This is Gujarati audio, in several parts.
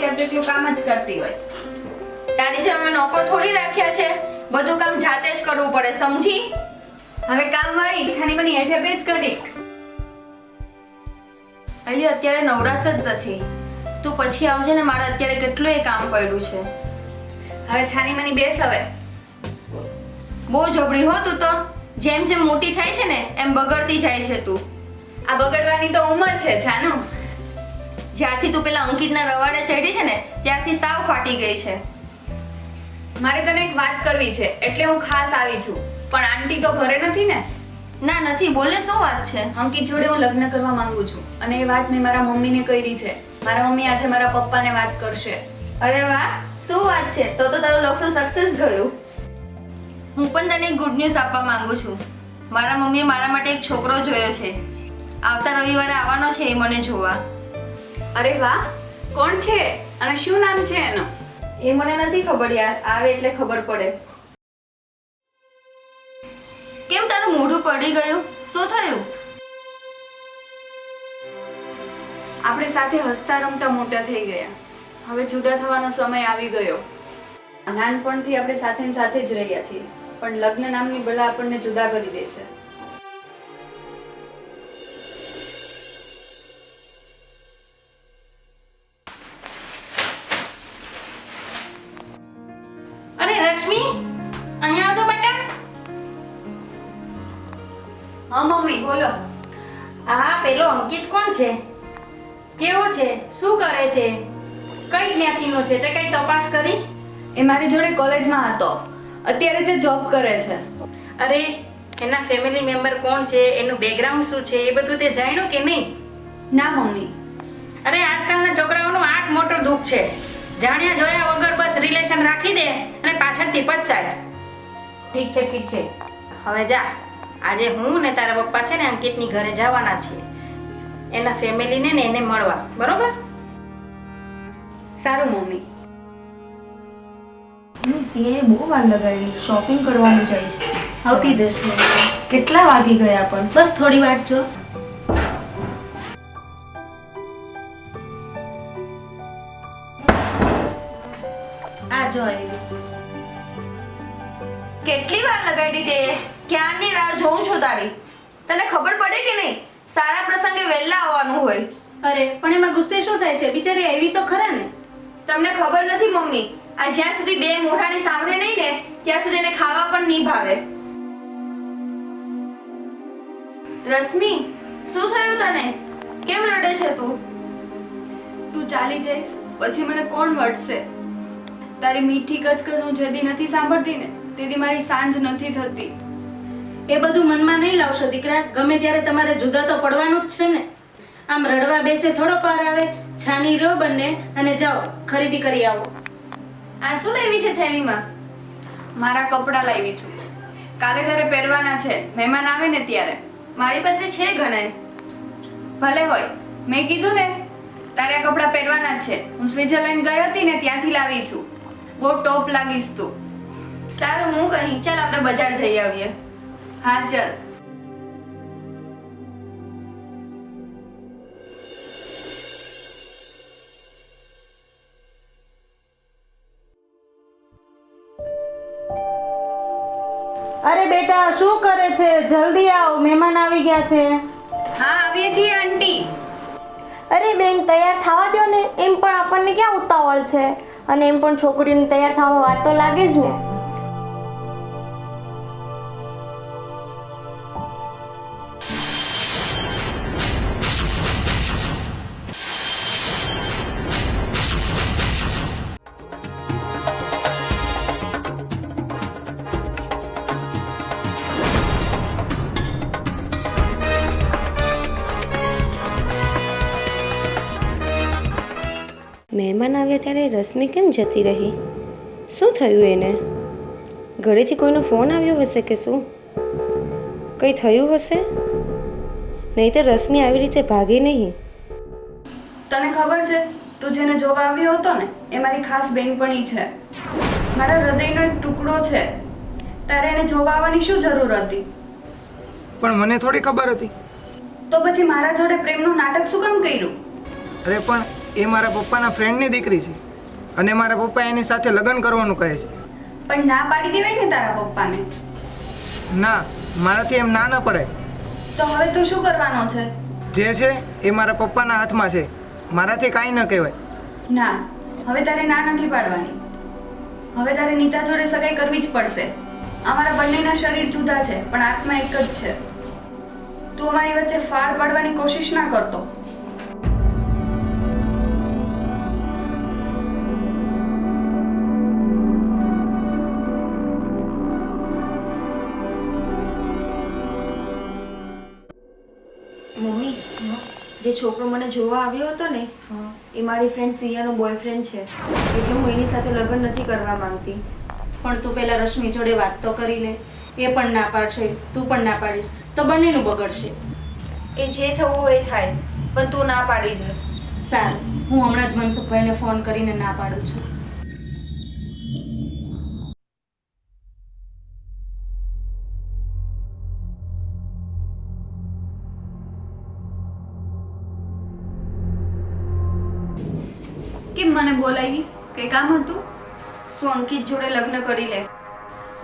અત્યારે તો એટલું કામ જ કરતી હોય. તારી જેમ અમે નોકર થોડી રાખ્યા છે, બધું કામ જાતે જ કરવું પડે, સમજી? હવે કામ વાળી છાની બની હેઠે પેજ કરી. અલી અત્યારે નવરાશ જ નથી, તું પછી આવજે ને, મારે અત્યારે કેટલું એ કામ પડ્યું છે. હવે છાની બની બેસ. હવે બહુ જબરી હો તું તો, જેમ જેમ મોટી થાય છે ને એમ બગડતી જાય છે તું. આ બગડવાની તો ઉંમર છે છાનું. જ્યારથી તું પેલા અંકિતના રવાડે ચડી છે ને ત્યારથી સાવ ફાટી ગઈ છે. મારે તને એક વાત કરવી છે એટલે હું ખાસ આવી છું, પણ આંટી તો ઘરે નથી ને? ના નથી, બોલ ને, શું વાત છે? અંકિત જોડે હું લગ્ન કરવા માંગુ છું અને એ વાત મેં મારા મમ્મીને કરી છે. મારા મમ્મી આજે મારા પપ્પાને વાત કરશે. અરે વાહ, શું વાત છે! તો તારું લફડું સક્સેસ ગયું. હું પણ તને એક ગુડ ન્યૂઝ આપવા માંગુ છું. મારા મમ્મીએ મારા માટે એક છોકરો જોયો છે. આવતા રવિવારે આવવાનો છે એ મને જોવા. અરે વાહ, કોણ છે અને શું નામ છે એનું? એ મને નથી ખબર યાર, આવે એટલે ખબર પડે. કેમ તારું મોઢું પડી ગયું? શું થયું? આપણે સાથે હસતા રમતા મોટા થઈ ગયા, હવે જુદા થવાનો સમય આવી ગયો. નાનપણથી આપણે સાથે ને સાથે જ રહ્યા છીએ, પણ લગ્ન નામની બલા આપણને જુદા કરી દેશે. અરે રશ્મિ, અહીંયા આવો તો બેટા. હા મમ્મી બોલો. આ પેલો અંકિત કોણ છે? કેવો છે? શું કરે છે? કઈ જ્ઞાતિનો છે? તે કઈ તપાસ કરી? એ મારી જોડે કોલેજમાં હતો, અત્યારે તે જોબ કરે છે. અરે એના ફેમિલી મેમ્બર કોણ છે, એનું બેકગ્રાઉન્ડ શું છે, એ બધું તે જાણ્યું કે નહીં? ના મમ્મી. અરે આજકાલના છોકરાઓનું આ જ મોટું દુઃખ છે, જાણ્યા જોયા વગર બસ રિલેશન રાખી દે અને પાછળથી પછતાય. ઠીક છે ઠીક છે, હવે જા. આજે હું ને તારા પપ્પા છે ને અંકિતની ઘરે જવાના છીએ, એના ફેમિલીને ને એને મળવા, બરોબર? સારું મમ્મી. એ બહુ વાર લગાવી, શોપિંગ કરવાનું જઈશ. આવતી 10 મિનિટ. કેટલા વાગી ગયા પણ? બસ થોડી વાર જો. આ જો આવી. કેટલી વાર લગાડી તે? ક્યારની રાહ જોઉં છું તારી. તને ખબર પડે કે નહીં, સારા પ્રસંગે વહેલા આવવાનું હોય. અરે પણ એમાં ગુસ્સે શું થાય છે? બિચારી આવી તો ખરા ને. તમને ખબર નથી મમ્મી, આ જ્યાં સુધી બે મોઢાની સાંભળે નહીં ને ત્યાં સુધી એને ખાવા પણ નહીં ભાવે. રશ્મિ, શું થયું તને? કેમ રડે છે તું? તું ચાલી જઈશ પછી મને કોણ વળશે? તારી મીઠી કચકચ હું જેદી નથી સાંભળતી ને તેદી મારી સાંજ નથી થતી. એ બધું મનમાં નહીં લાવશો દીકરા, ગમે ત્યારે તમારે જુદા તો પડવાનું જ છે ને. આમ રડવા બેસે થોડો પાર આવે. છાની રહ્યો બંને અને જાઓ ખરીદી કરી આવો. આ શું લેવી છે થેલીમાં? મારા કપડાં લાવી છું, કાલે તારે પહેરવાના છે, મહેમાન આવે ને ત્યારે. મારી પાસે છે ઘણાય. ભલે હોય, મેં કીધું ને તારે આ કપડાં પહેરવાના જ છે. હું સ્વિટરલેન્ડ ગઈ હતી ને ત્યાંથી લાવી છું, બહુ ટોપ લાગીશ તું. સારું, હું કહી ચાલ આપણે બજાર જઈ આવીએ. હા ચાલ. અરે બેટા શું કરે છે? જલ્દી આવ, મહેમાન આવી ગયા છે. હા આવીએ છીએ આંટી. અરે બેન, તૈયાર થવા દો ને. એમ પણ આપણને ક્યાં ઉતાવળ છે, અને એમ પણ છોકરીને તૈયાર થવા વાર તો લાગે જ ને. મહેમાન આવ્યા ત્યારે રશ્મિ કેમ જતી રહી? શું થયું એને? ઘરેથી કોઈનો ફોન આવ્યો હશે કે શું? કંઈ થયું હશે? નહીં તો રશ્મિ આવી રીતે ભાગી નહીં. તને ખબર છે, તું જેને જોવા આવ્યો હતો ને એ મારી ખાસ બેનપણી છે, મારા હૃદયનો એક ટુકડો છે. તારે એને જોવા આવવાની શું જરૂર હતી? પણ મને થોડી ખબર હતી. તો પછી મારા જોડે પ્રેમનું નાટક શું કામ કર્યું? અરે પણ એ મારા પપ્પાના ફ્રેન્ડની દીકરી છે અને મારા પપ્પા એની સાથે લગ્ન કરવાનું કહે છે. પણ ના પાડી દેવાય ને તારા પપ્પાને. ના, મારાથી એમ ના ન પડાય. તો હવે તું શું કરવાનો છે? જે છે એ મારા પપ્પાના હાથમાં છે, મારાથી કાંઈ ન કહેવાય. ના, હવે તારે ના નથી પાડવાની. હવે તારે નીતા જોડે સગાઈ કરવી જ પડશે. અમારા બંનેના શરીર જુદા છે પણ આત્મા એક જ છે. તું અમારી વચ્ચે ફાળ પાડવાની કોશિશ ના કરતો. મમ્મી, જે છોકરો મને જોવા આવ્યો હતો ને એ મારી ફ્રેન્ડ સિયાનો બોયફ્રેન્ડ છે, એટલે હું એની સાથે લગ્ન નથી કરવા માંગતી. પણ તું પહેલા રશ્મિ જોડે વાત તો કરી લે. એ પણ ના પાડશે, તું પણ ના પાડીશ તો બંનેનું બગડશે. એ જે થવું હોય થાય, પણ તું ના પાડી દે. સારું, હું હમણાં જ મનસુખભાઈને ફોન કરીને ના પાડું છું. કેમ મને બોલાવી? કઈ કામ હતું? તું અંકિત જોડે લગ્ન કરી લે.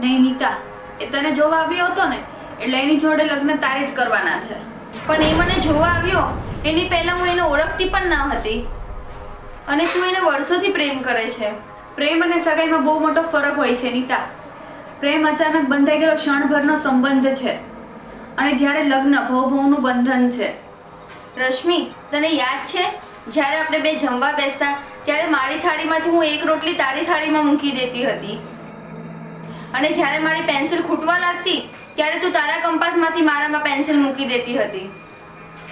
નહીં નીતા, એ તને જોવા આવ્યો હતો ને એટલે એની જોડે લગ્ન તારે જ કરવાના છે. પણ એ મને જોવા આવ્યો એની પહેલા હું એને ઓળખતી પણ ના હતી, અને તું એને વર્ષોથી પ્રેમ કરે છે. પ્રેમ અને સગાઈમાં બહુ મોટો ફરક હોય છે નીતા. પ્રેમ અચાનક બંધાઈ ગયેલો ક્ષણભરનો સંબંધ છે અને જ્યારે લગ્ન ભવનું બંધન છે. રશ્મિ, તને યાદ છે જ્યારે આપણે બે જમવા બેસતા ત્યારે મારી થાળીમાંથી હું એક રોટલી તારી થાળીમાં મૂકી દેતી હતી, અને જ્યારે મારી પેન્સિલ ખૂટવા લાગતી ત્યારે તું તારા કંપાસમાંથી મારામાં પેન્સિલ મૂકી દેતી હતી.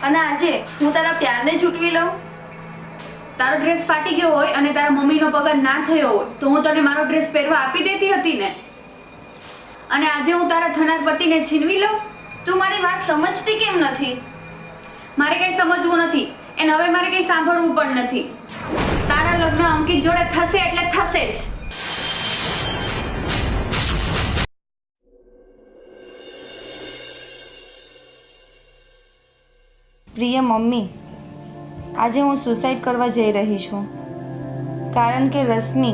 અને આજે હું તારા પ્યારને જૂટવી લઉં? તારો ડ્રેસ ફાટી ગયો હોય અને તારા મમ્મીનો પગાર ના થયો હોય તો હું તને મારો ડ્રેસ પહેરવા આપી દેતી હતી ને. અને આજે હું તારા થનાર પતિને છીનવી લઉં? તું મારી વાત સમજતી કેમ નથી? મારે કંઈ સમજવું નથી અને હવે મારે કંઈ સાંભળવું પણ નથી. તારા લગ્ન અંકિત જોડે થશે એટલે થશે જ. પ્રિય મમ્મી, આજે હું સુસાઇડ કરવા જઈ રહી છું, કારણ કે રશ્મિ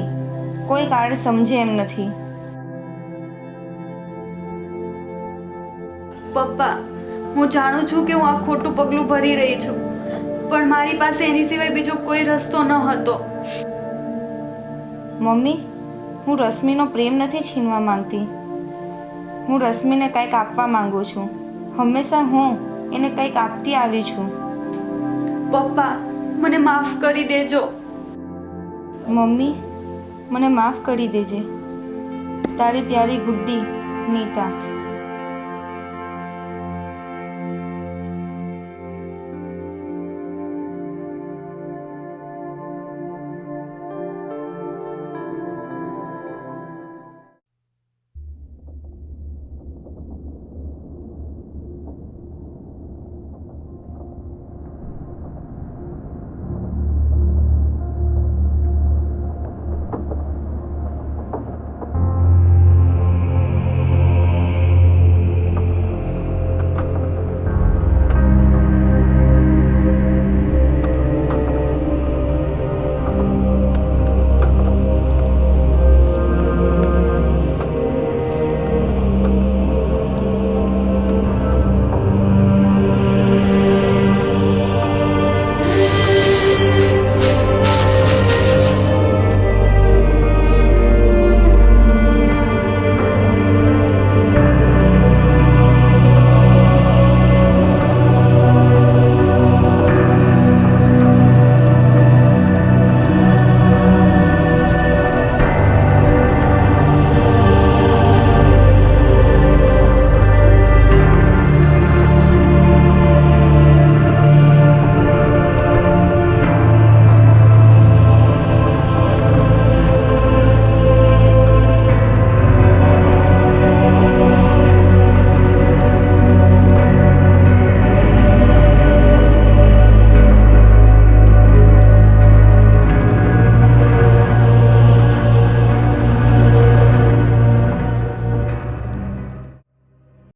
કોઈ કારણ સમજે એમ નથી. પપ્પા, હું જાણું છું કે હું આ ખોટું પગલું ભરી રહી છું, પણ મારી પાસે એની સિવાય બીજો કોઈ રસ્તો ન હતો. મમ્મી, હું રશ્મિનો પ્રેમ નથી છીનવા માંગતી. હું રશ્મિને કંઈક આપવા માંગુ છું. હંમેશા હું એને કંઈક આપતી આવી છું. પપ્પા, મને માફ કરી દેજો. મમ્મી, મને માફ કરી દેજે. તારી પ્યારી ગુડ્ડી નીતા.